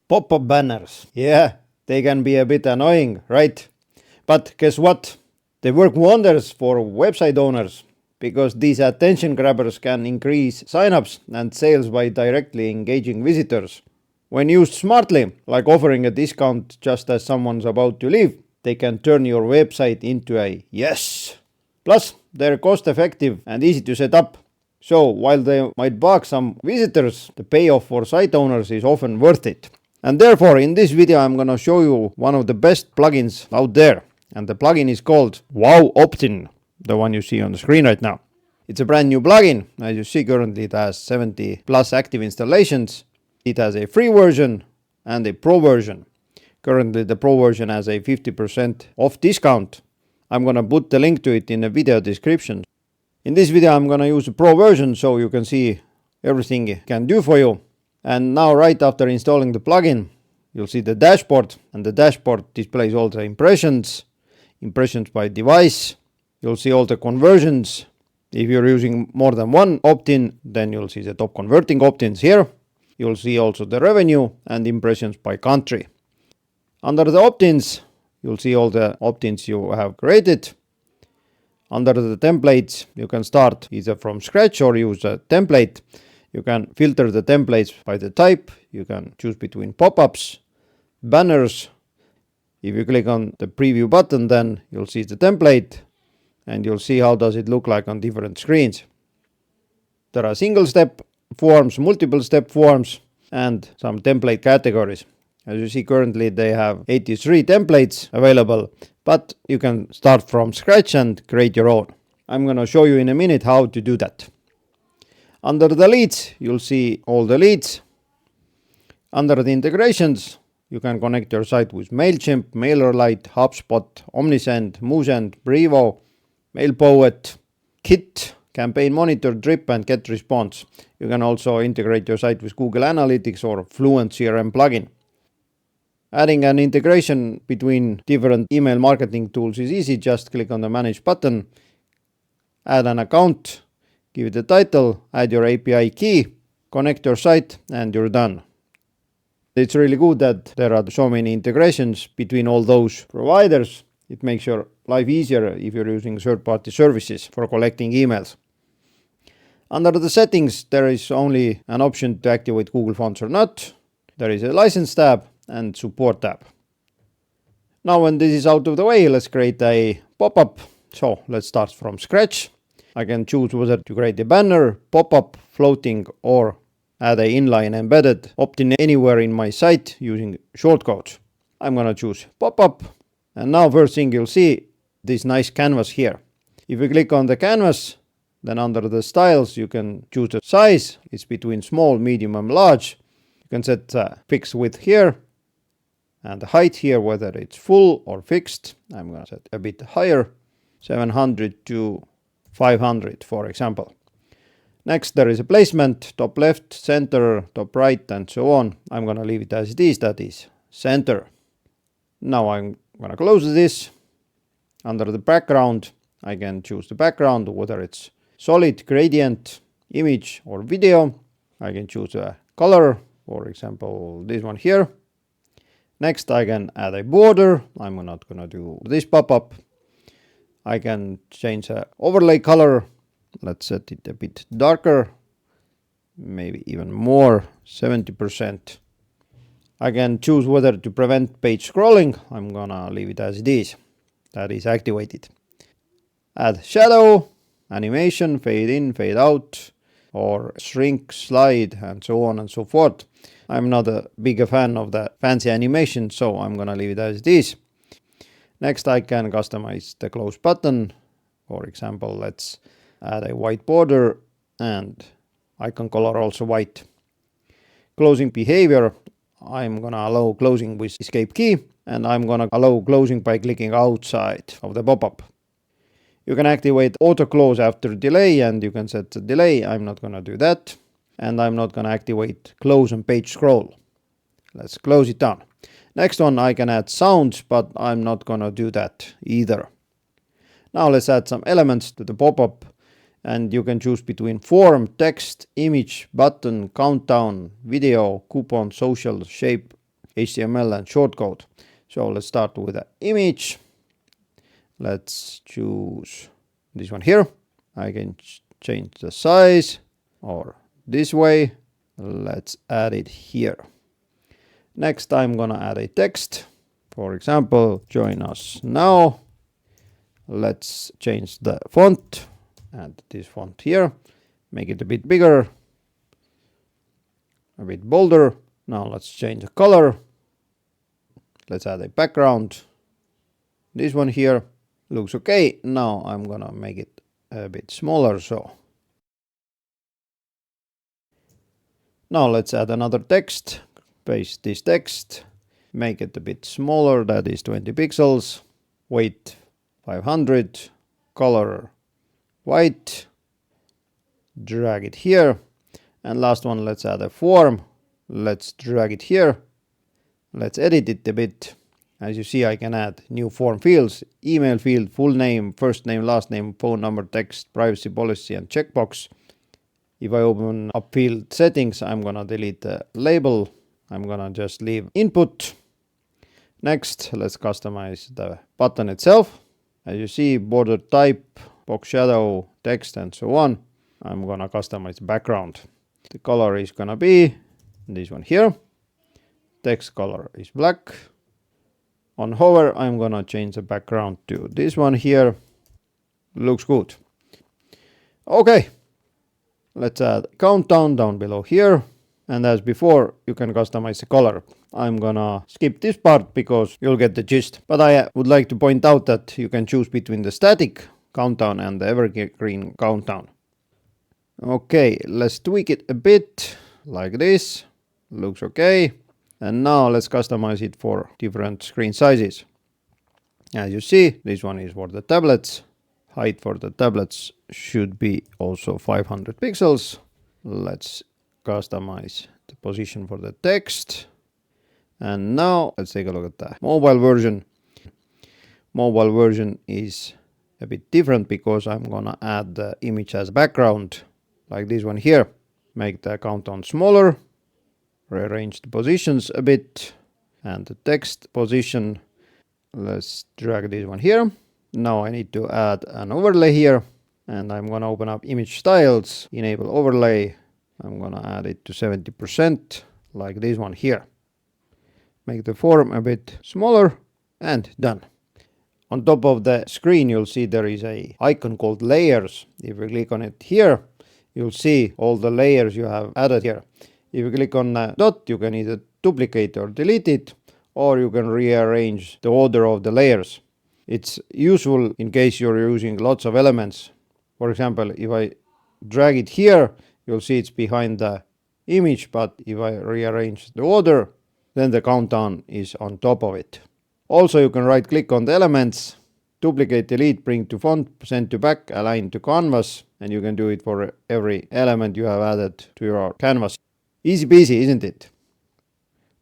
Pop-up banners. Yeah, they can be a bit annoying, right? But guess what? They work wonders for website owners because these attention grabbers can increase signups and sales by directly engaging visitors. When used smartly, like offering a discount just as someone's about to leave, they can turn your website into a yes. Plus, they're cost effective and easy to set up. So, while they might bug some visitors, the payoff for site owners is often worth it. And therefore, in this video, I'm gonna show you one of the best plugins out there. And the plugin is called WowOptin, the one you see on the screen right now. It's a brand new plugin. As you see, currently it has 70 plus active installations. It has a free version and a pro version. Currently, the pro version has a 50% off discount. I'm gonna put the link to it in the video description. In this video, I'm gonna use the pro version so you can see everything it can do for you. And now, right after installing the plugin, you'll see the dashboard, and the dashboard displays all the impressions by device. You'll see all the conversions. If you're using more than one opt-in, then you'll see the top converting opt-ins here. You'll see also the revenue and impressions by country. Under the opt-ins, you'll see all the opt-ins you have created. Under the templates, you can start either from scratch or use a template. You can filter the templates by the type. You can choose between pop-ups, banners. If you click on the preview button, then you'll see the template and you'll see how does it look like on different screens. There are single step forms, multiple step forms, and some template categories. As you see, currently they have 83 templates available, but you can start from scratch and create your own. I'm going to show you in a minute how to do that. Under the leads, you'll see all the leads. Under the integrations, you can connect your site with MailChimp, MailerLite, HubSpot, Omnisend, Moosend, Brevo, MailPoet, Kit, Campaign Monitor, Drip, and GetResponse. You can also integrate your site with Google Analytics or Fluent CRM plugin. Adding an integration between different email marketing tools is easy. Just click on the Manage button, add an account, give it a title, add your API key, connect your site, and you're done. It's really good that there are so many integrations between all those providers. It makes your life easier if you're using third-party services for collecting emails. Under the settings, there is only an option to activate Google Fonts or not. There is a license tab and support tab. Now when this is out of the way, let's create a pop-up. So let's start from scratch. I can choose whether to create a banner, pop-up, floating, or add an inline embedded opt-in anywhere in my site using shortcodes. I'm gonna choose pop-up. And now first thing you'll see this nice canvas here. If you click on the canvas, then under the styles you can choose the size. It's between small, medium and large. You can set fixed width here and the height here, whether it's full or fixed. I'm gonna set a bit higher, 700 to 500 for example. Next, there is a placement, top left, center, top right, and so on. I'm gonna leave it as it is, that is center. Now I'm gonna close this. Under the background, I can choose the background, whether it's solid, gradient, image, or video. I can choose a color, for example, this one here. Next, I can add a border. I'm not gonna do this pop-up. I can change the overlay color. Let's set it a bit darker, maybe even more, 70%. I can choose whether to prevent page scrolling. I'm gonna leave it as it is. That is activated. Add shadow, animation, fade in, fade out, or shrink, slide, and so on and so forth. I'm not a big fan of the fancy animation, so I'm gonna leave it as it is. Next, I can customize the close button. For example, let's add a white border and icon color also white. Closing behavior, I'm gonna allow closing with escape key, and I'm gonna allow closing by clicking outside of the pop-up. You can activate auto close after delay, and you can set the delay. I'm not gonna do that, and I'm not gonna activate close on page scroll. Let's close it down. Next one, I can add sounds, but I'm not gonna do that either. Now let's add some elements to the pop-up, and you can choose between form, text, image, button, countdown, video, coupon, social, shape, HTML and shortcode. So let's start with the image. Let's choose this one here. I can change the size or this way. Let's add it here. Next, I'm gonna add a text. For example, join us now. Let's change the font. Add this font here. Make it a bit bigger. A bit bolder. Now let's change the color. Let's add a background. This one here looks okay. Now I'm gonna make it a bit smaller. So now let's add another text. Paste this text. Make it a bit smaller. That is 20 pixels. Weight 500. Color white. Drag it here. And last one, let's add a form. Let's drag it here. Let's edit it a bit. As you see, I can add new form fields, email field, full name, first name, last name, phone number, text, privacy policy, and checkbox. If I open up field settings, I'm gonna delete the label. I'm gonna just leave input. Next, let's customize the button itself. As you see, border type, box shadow, text, and so on. I'm gonna customize the background. The color is gonna be this one here. Text color is black. On hover, I'm gonna change the background to this one here. Looks good. Okay, let's add countdown down below here. And as before, you can customize the color. I'm gonna skip this part because you'll get the gist. But I would like to point out that you can choose between the static countdown and the evergreen countdown. Okay, let's tweak it a bit like this. Looks okay. And now let's customize it for different screen sizes. As you see, this one is for the tablets. Height for the tablets should be also 500 pixels. Let's customize the position for the text. And now let's take a look at the mobile version. Mobile version is a bit different because I'm gonna add the image as background like this one here. Make the countdown smaller. Rearrange the positions a bit. And the text position, let's drag this one here. Now I need to add an overlay here. And I'm gonna open up image styles, enable overlay. I'm gonna add it to 70% like this one here. Make the form a bit smaller and done. On top of the screen, you'll see there is an icon called layers. If you click on it here, you'll see all the layers you have added here. If you click on the dot, you can either duplicate or delete it, or you can rearrange the order of the layers. It's useful in case you're using lots of elements. For example, if I drag it here, you'll see it's behind the image, but if I rearrange the order, then the countdown is on top of it. Also, you can right click on the elements, duplicate, delete, bring to front, send to back, align to canvas, and you can do it for every element you have added to your canvas. Easy peasy, isn't it?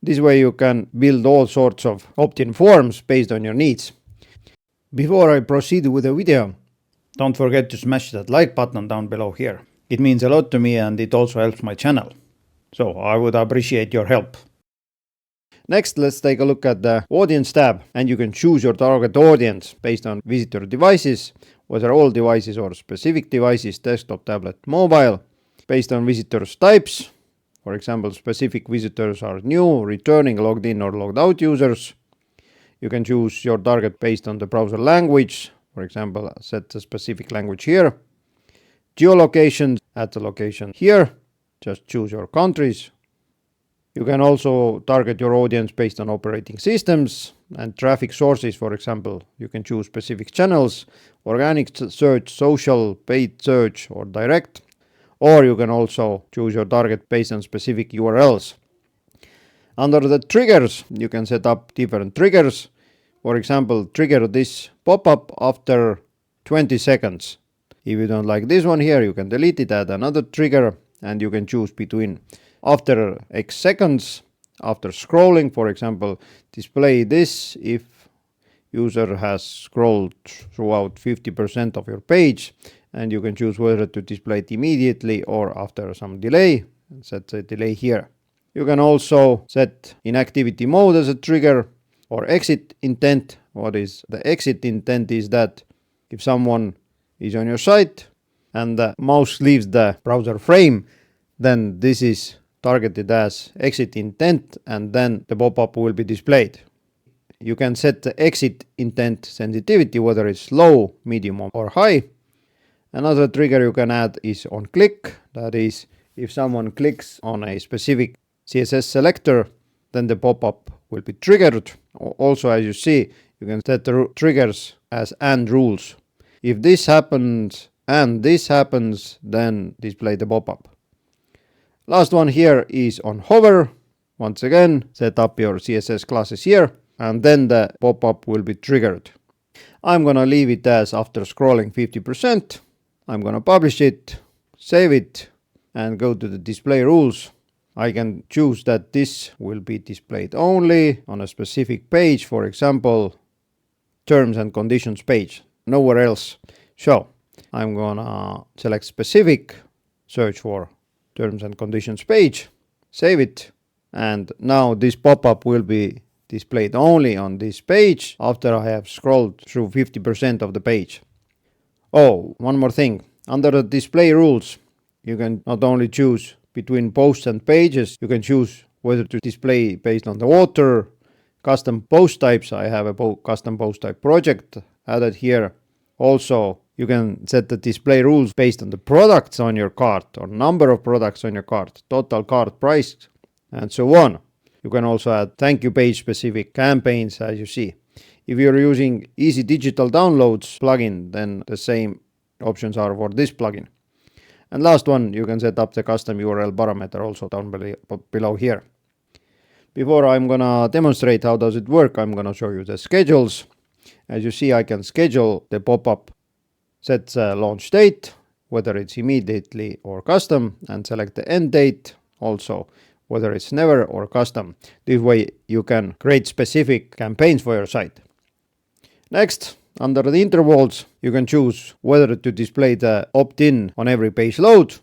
This way you can build all sorts of opt-in forms based on your needs. Before I proceed with the video, don't forget to smash that like button down below here. It means a lot to me and it also helps my channel. So I would appreciate your help. Next, let's take a look at the audience tab, and you can choose your target audience based on visitor devices, whether all devices or specific devices, desktop, tablet, mobile, based on visitors types. For example, specific visitors are new, returning, logged in or logged out users. You can choose your target based on the browser language. For example, set the specific language here. Geolocation, add the location here. Just choose your countries. You can also target your audience based on operating systems and traffic sources. For example, you can choose specific channels, organic search, social, paid search, or direct. Or you can also choose your target based on specific URLs. Under the triggers, you can set up different triggers. For example, trigger this pop-up after 20 seconds. If you don't like this one here, you can delete it, add another trigger, and you can choose between after X seconds, after scrolling, for example, display this if user has scrolled throughout 50% of your page, and you can choose whether to display it immediately or after some delay. Set the delay here. You can also set inactivity mode as a trigger or exit intent. What is the exit intent is that if someone is on your site and the mouse leaves the browser frame, then this is targeted as exit intent and then the pop-up will be displayed. You can set the exit intent sensitivity, whether it's low, medium or high. Another trigger you can add is on click. That is, if someone clicks on a specific CSS selector, then the pop-up will be triggered. Also, as you see, you can set the triggers as AND rules. If this happens and this happens, then display the pop-up. Last one here is on hover. Once again, set up your CSS classes here and then the pop-up will be triggered. I'm gonna leave it as after scrolling 50%. I'm gonna publish it, save it and go to the display rules. I can choose that this will be displayed only on a specific page, for example, terms and conditions page, nowhere else. So I'm gonna select specific, search for terms and conditions page, save it, and now this pop-up will be displayed only on this page after I have scrolled through 50% of the page. Oh, one more thing. Under the display rules, you can not only choose between posts and pages, you can choose whether to display based on the author, custom post types. I have a custom post type project added here. Also, you can set the display rules based on the products on your cart or number of products on your cart, total cart price, and so on. You can also add thank you page specific campaigns, as you see. If you're using Easy Digital Downloads plugin, then the same options are for this plugin. And last one, you can set up the custom URL parameter also down below here. Before I'm gonna demonstrate how does it work, I'm gonna show you the schedules. As you see, I can schedule the pop-up, set the launch date, whether it's immediately or custom, and select the end date also, whether it's never or custom. This way you can create specific campaigns for your site. Next, under the intervals, you can choose whether to display the opt-in on every page load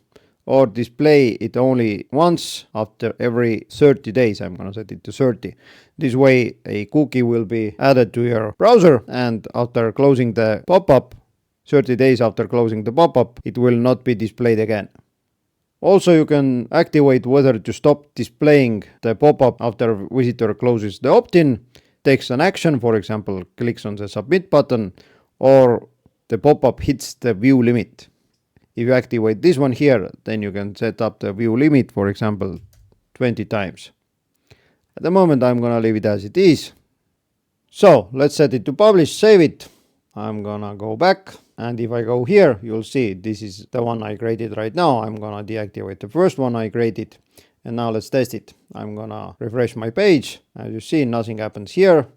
or display it only once after every 30 days. I'm going to set it to 30. This way a cookie will be added to your browser and after closing the pop-up, 30 days after closing the pop-up, it will not be displayed again. Also, you can activate whether to stop displaying the pop-up after visitor closes the opt-in, takes an action, for example, clicks on the submit button, or the pop-up hits the view limit. If you activate this one here, then you can set up the view limit, for example, 20 times. At the moment, I'm gonna leave it as it is. So let's set it to publish, save it. I'm gonna go back. And if I go here, you'll see this is the one I created right now. I'm gonna deactivate the first one I created. And now let's test it. I'm gonna refresh my page. As you see, nothing happens here.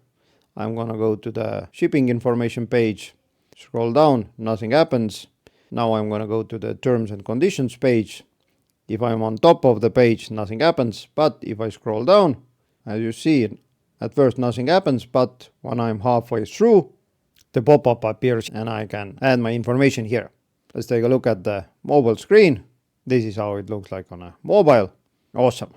I'm gonna go to the shipping information page. Scroll down, nothing happens. Now I'm gonna go to the terms and conditions page. If I'm on top of the page, nothing happens. But if I scroll down, as you see, at first nothing happens. But when I'm halfway through, the pop-up appears and I can add my information here. Let's take a look at the mobile screen. This is how it looks like on a mobile. Awesome.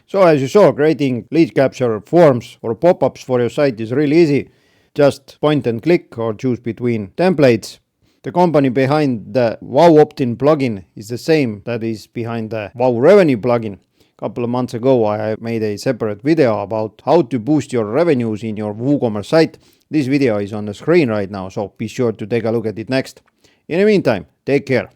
So as you saw, creating lead capture forms or pop-ups for your site is really easy. Just point and click or choose between templates. The company behind the WowOptin plugin is the same that is behind the Wow Revenue plugin. A couple of months ago, I made a separate video about how to boost your revenues in your WooCommerce site. This video is on the screen right now, so be sure to take a look at it next. In the meantime, take care.